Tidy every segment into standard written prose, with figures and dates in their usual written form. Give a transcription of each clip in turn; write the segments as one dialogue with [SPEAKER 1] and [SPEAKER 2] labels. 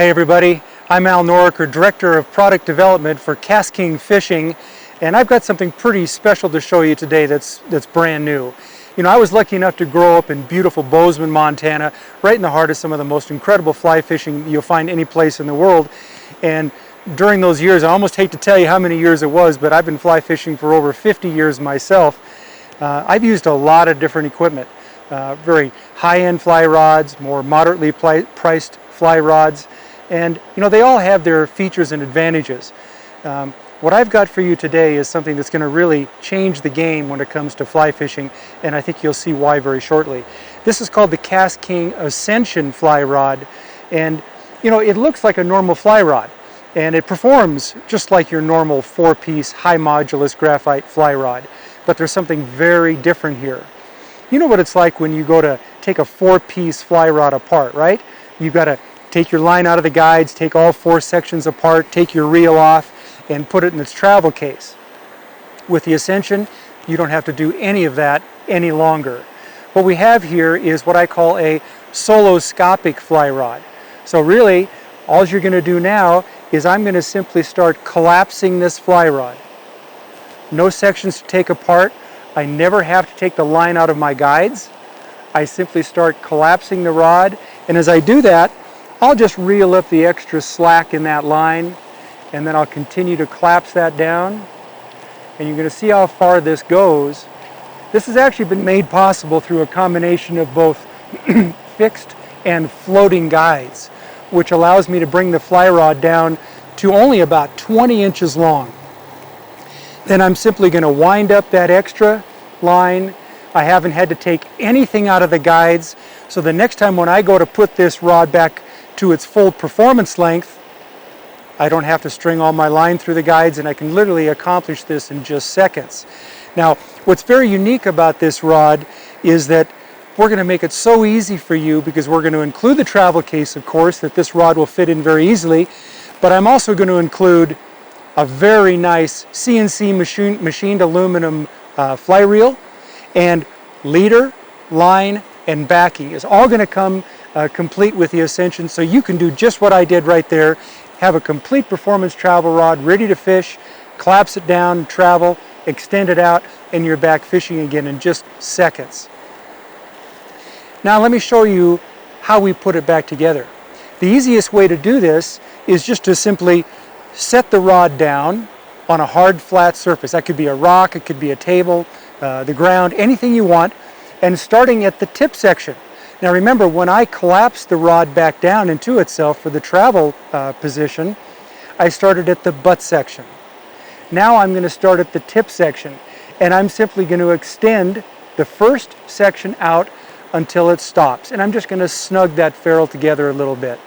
[SPEAKER 1] Hey everybody, I'm Al Noriker, Director of Product Development for KastKing Fishing, and I've got something pretty special to show you today that's brand new. You know, I was lucky enough to grow up in beautiful Bozeman, Montana, right in the heart of some of the most incredible fly fishing you'll find any place in the world. And during those years, I almost hate to tell you how many years it was, but I've been fly fishing for over 50 years myself. I've used a lot of different equipment, very high-end fly rods, more moderately priced fly rods, and you know, they all have their features and advantages. What I've got for you today is something that's going to really change the game when it comes to fly fishing, and I think you'll see why very shortly. This is called the KastKing Ascension fly rod, and you know, it looks like a normal fly rod, and it performs just like your normal 4-piece high modulus graphite fly rod, but there's something very different here. You know what it's like when you go to take a 4-piece fly rod apart, right? You've got to take your line out of the guides, take all 4 sections apart, take your reel off, and put it in its travel case. With the Ascension, you don't have to do any of that any longer. What we have here is what I call a soloscopic fly rod. So really, all you're going to do now is I'm going to simply start collapsing this fly rod. No sections to take apart. I never have to take the line out of my guides. I simply start collapsing the rod, and as I do that, I'll just reel up the extra slack in that line, and then I'll continue to collapse that down, and you're going to see how far this goes. This has actually been made possible through a combination of both fixed and floating guides, which allows me to bring the fly rod down to only about 20 inches long. Then I'm simply going to wind up that extra line. I haven't had to take anything out of the guides, so the next time when I go to put this rod back to its full performance length, I don't have to string all my line through the guides, and I can literally accomplish this in just seconds. Now, what's very unique about this rod is that we're going to make it so easy for you, because we're going to include the travel case, of course, that this rod will fit in very easily, but I'm also going to include a very nice CNC machined aluminum fly reel, and leader, line, and backing is all going to come complete with the Ascension, so you can do just what I did right there. Have a complete performance travel rod ready to fish, collapse it down, travel, extend it out, and you're back fishing again in just seconds. Now let me show you how we put it back together. The easiest way to do this is just to simply set the rod down on a hard flat surface. That could be a rock, it could be a table, the ground, anything you want, and starting at the tip section. Now remember, when I collapsed the rod back down into itself for the travel position, I started at the butt section. Now I'm going to start at the tip section, and I'm simply going to extend the first section out until it stops, and I'm just going to snug that ferrule together a little bit.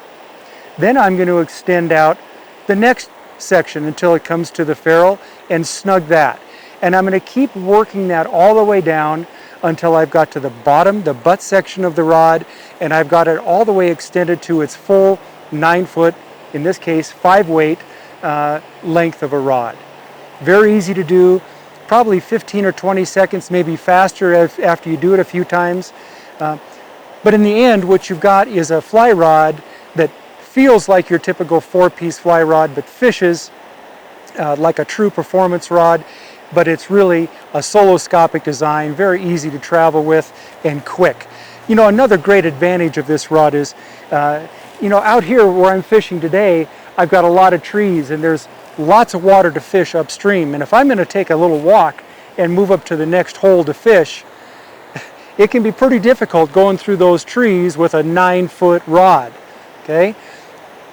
[SPEAKER 1] Then I'm going to extend out the next section until it comes to the ferrule and snug that. And I'm going to keep working that all the way down until I've got to the bottom, the butt section of the rod, and I've got it all the way extended to its full 9-foot, in this case 5-weight length of a rod. Very easy to do, probably 15 or 20 seconds, maybe faster after you do it a few times. But in the end, what you've got is a fly rod that feels like your typical 4-piece fly rod, but fishes like a true performance rod, but it's really a soloscopic design, very easy to travel with, and quick. You know, another great advantage of this rod is, you know, out here where I'm fishing today, I've got a lot of trees and there's lots of water to fish upstream, and if I'm going to take a little walk and move up to the next hole to fish, it can be pretty difficult going through those trees with a 9-foot rod, okay?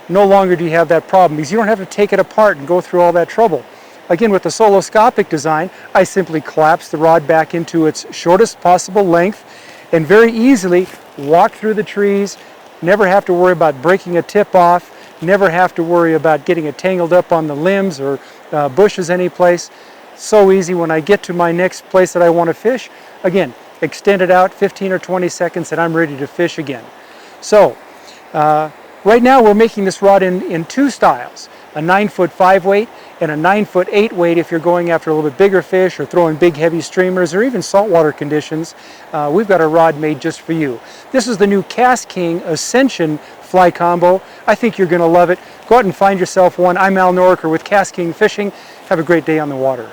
[SPEAKER 1] No longer do you have that problem, because you don't have to take it apart and go through all that trouble. Again, with the soloscopic design, I simply collapse the rod back into its shortest possible length and very easily walk through the trees, never have to worry about breaking a tip off, never have to worry about getting it tangled up on the limbs or bushes anyplace. So easy. When I get to my next place that I want to fish, again, extend it out 15 or 20 seconds and I'm ready to fish again. So, right now we're making this rod in 2 styles. a 9-foot 5 weight, and a 9-foot 8 weight if you're going after a little bit bigger fish or throwing big heavy streamers or even saltwater conditions. We've got a rod made just for you. This is the new KastKing Ascension fly combo. I think you're going to love it. Go out and find yourself one. I'm Al Noraker with KastKing Fishing. Have a great day on the water.